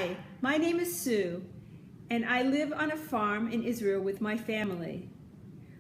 Hi, my name is Sue, and I live on a farm in Israel with my family.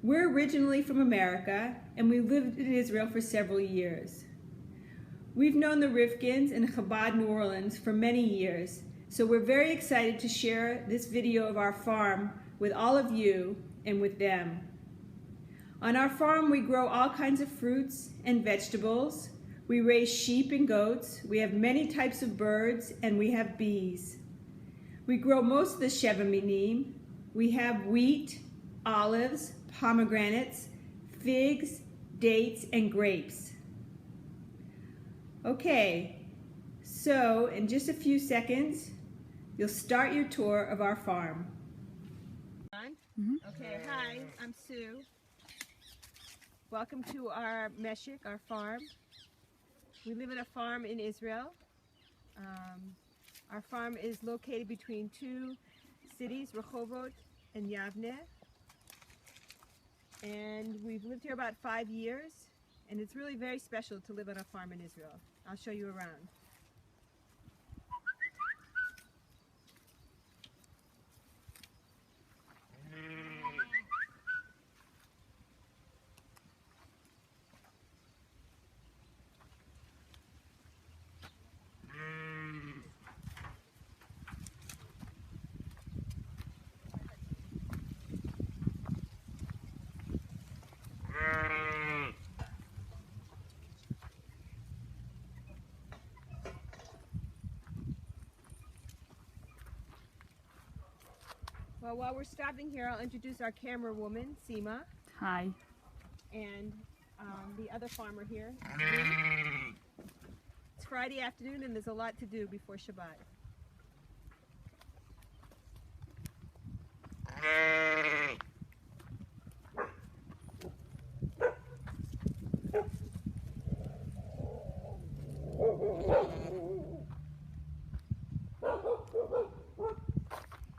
We're originally from America, and we lived in Israel for several years. We've known the Rifkins in Chabad, New Orleans for many years, so we're very excited to share this video of our farm with all of you and with them. On our farm, we grow all kinds of fruits and vegetables. We raise sheep and goats. We have many types of birds, and we have bees. We grow most of the Sheva Minim. We have wheat, olives, pomegranates, figs, dates, and grapes. Okay, so in just a few seconds, you'll start your tour of our farm. Okay, hi, I'm Sue. Welcome to our Meshek, our farm. We live in a farm in Israel. Our farm is located between two cities, Rehovot and Yavne. And we've lived here about 5 years, and it's really very special to live on a farm in Israel. I'll show you around. Well, while we're stopping here, I'll introduce our camera woman, Seema. Hi. And the other farmer here. It's Friday afternoon and there's a lot to do before Shabbat.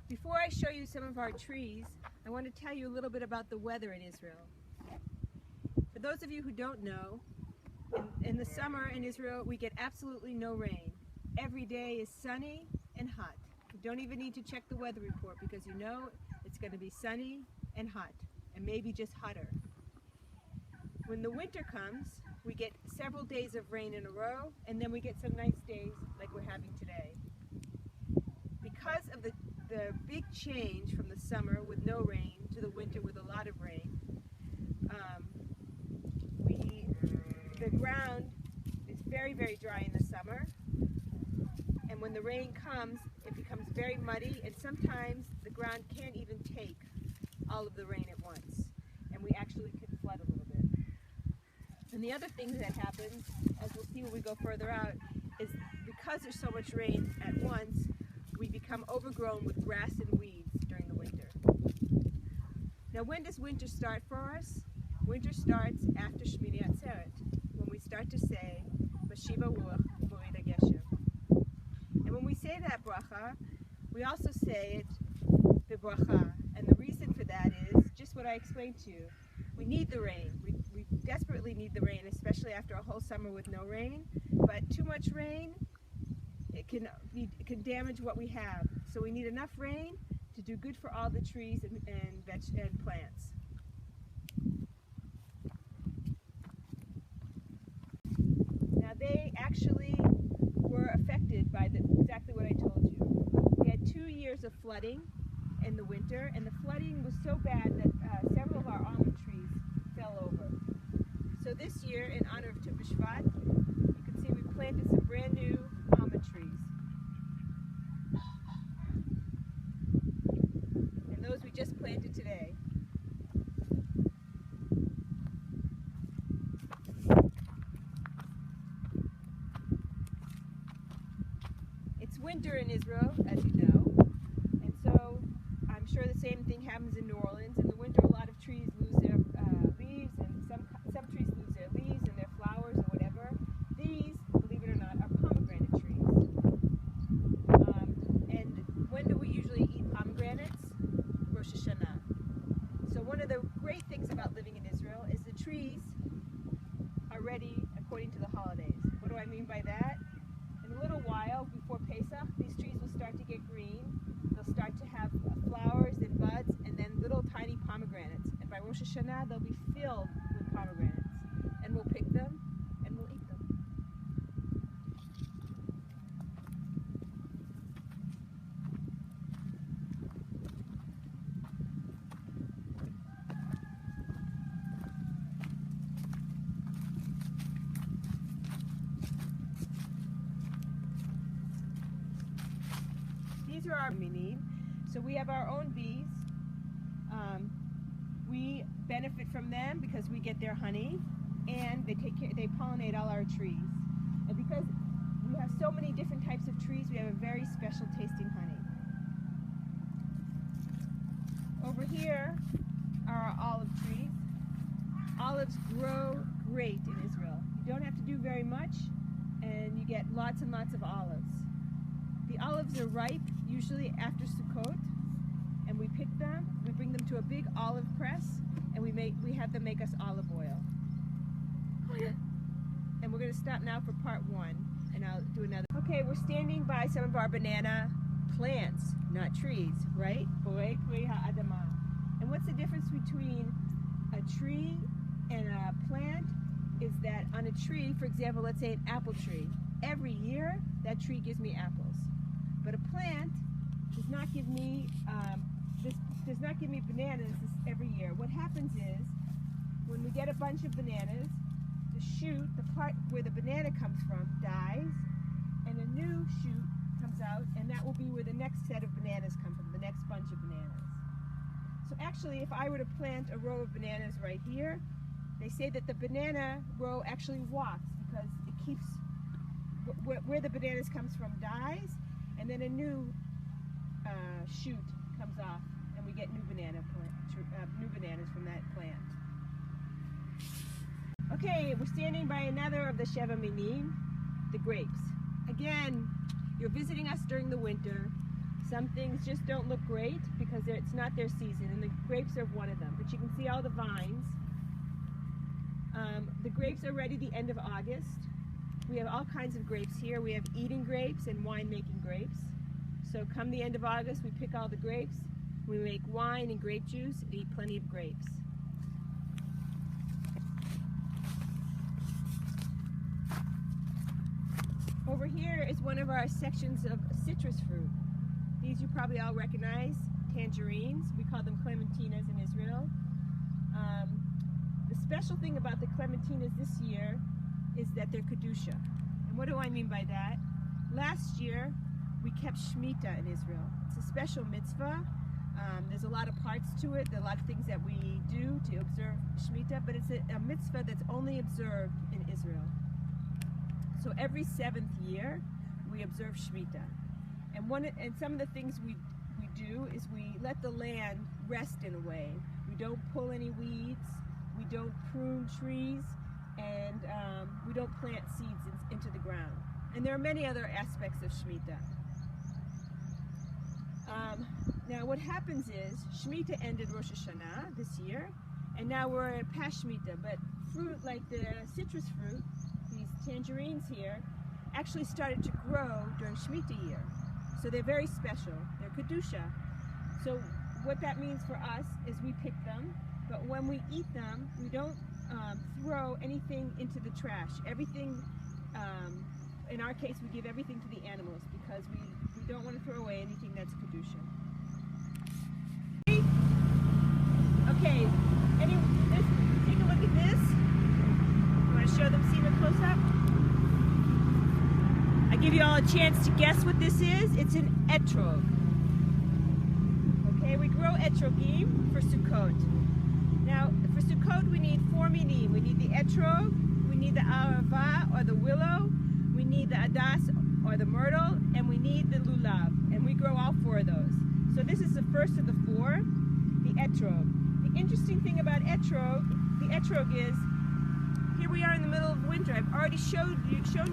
Before I show you some of our trees, I want to tell you a little bit about the weather in Israel. For those of you who don't know, in the summer in Israel we get absolutely no rain. Every day is sunny and hot. You don't even need to check the weather report because you know it's going to be sunny and hot, and maybe just hotter. When the winter comes, we get several days of rain in a row, and then we get some nice days like we're having today. Because of the big change from the summer with no rain to the winter with a lot of rain, the ground is very, very dry in the summer, and when the rain comes, it becomes very muddy, and sometimes the ground can't even take all of the rain at once, and we actually can flood a little bit. And the other thing that happens, as we'll see when we go further out, is because there's so much rain at once, we become overgrown with grass and weeds during the winter. Now, when does winter start for us? Winter starts after Shmini Atzeret, when we start to say, Mashiva Ruach Morida Geshem. And when we say that bracha, we also say it bebracha. And the reason for that is just what I explained to you. We need the rain. We desperately need the rain, especially after a whole summer with no rain. But too much rain, it can damage what we have. So we need enough rain to do good for all the trees and plants. Now they actually were affected by exactly what I told you. We had 2 years of flooding in the winter, and the flooding was so bad that several of our almond trees fell over. So this year, in honor of Tu B'Shvat, you can see we planted some brand new almond trees. And those we just planted today. It's winter in Israel, as you know, and so I'm sure the same thing happens in New Orleans. In the winter, a lot of trees lose their leaves, and some trees lose their leaves and their flowers or whatever. These, believe it or not, are pomegranate trees. And when do we usually eat pomegranates? Rosh Hashanah. So one of the great things about living in Israel is the trees are ready according to the holidays. What do I mean by that? In a little while, before Pesach, these trees will start to get these are our bees. So we have our own bees. We benefit from them because we get their honey, and they pollinate all our trees. And because we have so many different types of trees, we have a very special tasting honey. Over here are our olive trees. Olives grow great in Israel. You don't have to do very much, and you get lots and lots of olives. The olives are ripe, usually after Sukkot, and we pick them, we bring them to a big olive press, and we have them make us olive oil. And we're going to stop now for part 1, and I'll do another. Okay, we're standing by some of our banana plants, not trees, right? And what's the difference between a tree and a plant is that on a tree, for example, let's say an apple tree, every year that tree gives me apples. But a plant does not give me bananas every year. What happens is, when we get a bunch of bananas, the shoot, the part where the banana comes from, dies, and a new shoot comes out, and that will be where the next set of bananas come from, the next bunch of bananas. So actually, if I were to plant a row of bananas right here, they say that the banana row actually walks because it keeps, where the bananas comes from dies, and then a new shoot comes off, and we get new bananas from that plant. Okay, we're standing by another of the Sheva Minim, the grapes. Again, you're visiting us during the winter. Some things just don't look great because it's not their season, and the grapes are one of them. But you can see all the vines. The grapes are ready the end of August. We have all kinds of grapes here. We have eating grapes and wine-making grapes. So come the end of August, we pick all the grapes. We make wine and grape juice and eat plenty of grapes. Over here is one of our sections of citrus fruit. These you probably all recognize, tangerines. We call them clementinas in Israel. The special thing about the clementinas this year is that they're kedusha. And what do I mean by that? Last year, we kept Shemitah in Israel. It's a special mitzvah. There's a lot of parts to it. There are a lot of things that we do to observe Shemitah, but it's a mitzvah that's only observed in Israel. So every 7th year, we observe Shemitah. And some of the things we do is we let the land rest in a way. We don't pull any weeds, we don't prune trees, and we don't plant seeds into the ground. And there are many other aspects of Shemitah. Now what happens is, Shemitah ended Rosh Hashanah this year, and now we're at past Shemitah, but fruit like the citrus fruit, these tangerines here, actually started to grow during Shemitah year. So they're very special. They're kedusha. So what that means for us is we pick them, but when we eat them, we don't throw anything into the trash. Everything, in our case, we give everything to the animals because we don't want to throw away anything that's kedusha. Okay, take a look at this. You want to show them, see the close-up? I give you all a chance to guess what this is. It's an etrog. Okay, we grow etrogim for Sukkot. Now, for Sukkot, we need 4 minim. We need the etrog, we need the arava or the willow, we need the adas or the myrtle, and we need the lulav. And we grow all 4 of those. So this is the first of the 4, the etrog. The interesting thing about the etrog is, here we are in the middle of winter. I've already shown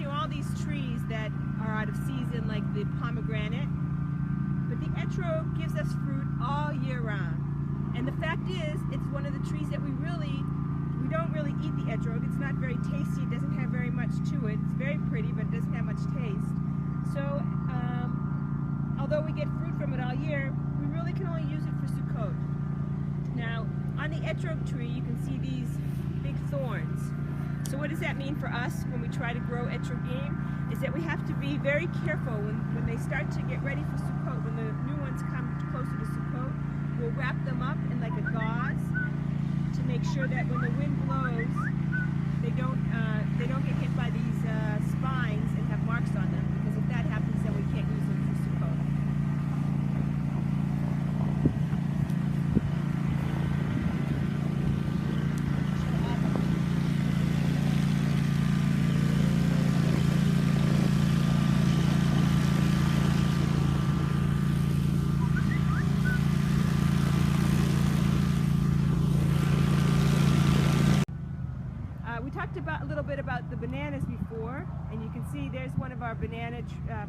you all these trees that are out of season, like the pomegranate. But the etrog gives us fruit all year round. And the fact is, it's one of the trees that we don't really eat the etrog. It's not very tasty. It doesn't have very much to it. It's very pretty, but it doesn't have much taste. So, although we get fruit from it all year, we really can only use it for Sukkot. Now, on the etrog tree, you can see these big thorns. So what does that mean for us when we try to grow etrogim? Is that we have to be very careful when they start to get ready for Sukkot. When the new ones come closer to Sukkot, we'll wrap them up in like a gauze to make sure that when the wind blows, they don't get hit by these spines and have marks on them. Because if that happens, then we can't use them for Sukkot. about a little bit about the bananas before, and you can see there's one of our banana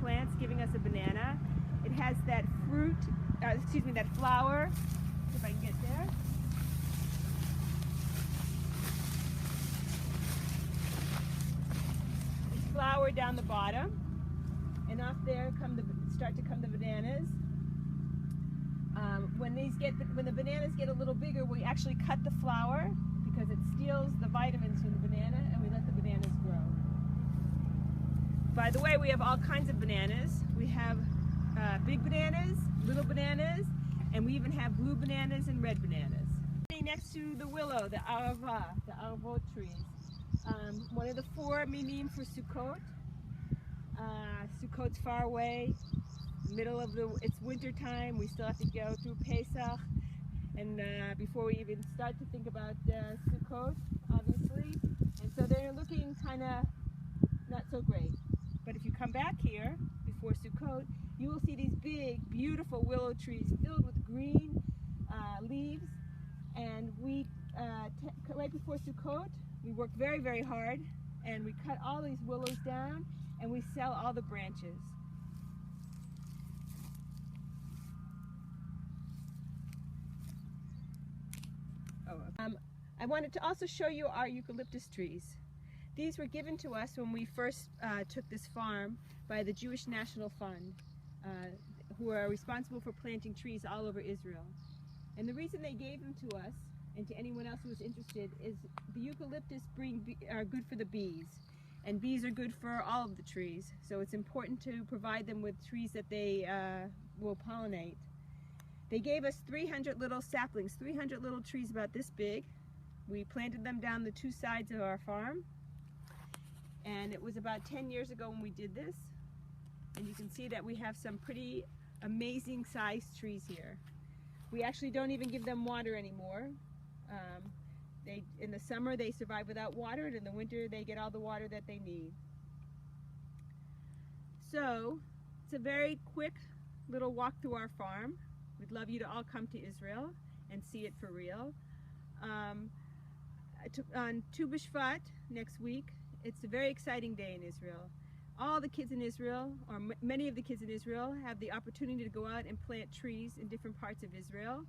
plants giving us a banana. It has that fruit, that flower, if I can get there. This flower down the bottom, and off there start to come the bananas. When the bananas get a little bigger, we actually cut the flower because it steals the vitamins from the banana, and we let the bananas grow. By the way, we have all kinds of bananas. We have big bananas, little bananas, and we even have blue bananas and red bananas. Next to the willow, the arava trees. One of the 4 mimim for Sukkot. Sukkot's far away. It's winter time. We still have to go through Pesach, and before we even start to think about Sukkot, obviously. And so they're looking kind of not so great. But if you come back here before Sukkot, you will see these big, beautiful willow trees filled with green leaves. And we, right before Sukkot, we work very, very hard, and we cut all these willows down, and we sell all the branches. I wanted to also show you our eucalyptus trees. These were given to us when we first took this farm by the Jewish National Fund, who are responsible for planting trees all over Israel. And the reason they gave them to us, and to anyone else who is interested, is the eucalyptus are good for the bees. And bees are good for all of the trees. So it's important to provide them with trees that they will pollinate. They gave us 300 little saplings, 300 little trees about this big. We planted them down the 2 sides of our farm. And it was about 10 years ago when we did this. And you can see that we have some pretty amazing sized trees here. We actually don't even give them water anymore. In the summer they survive without water, and in the winter they get all the water that they need. So it's a very quick little walk through our farm. We'd love you to all come to Israel and see it for real. On Tu B'Shvat next week, it's a very exciting day in Israel. All the kids in Israel, or many of the kids in Israel, have the opportunity to go out and plant trees in different parts of Israel.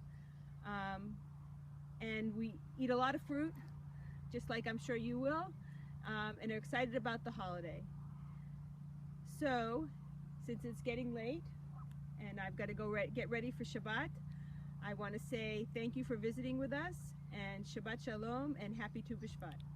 And we eat a lot of fruit, just like I'm sure you will, and are excited about the holiday. So, since it's getting late, and I've got to go get ready for Shabbat, I want to say thank you for visiting with us, and Shabbat Shalom, and happy Tu B'Shvat.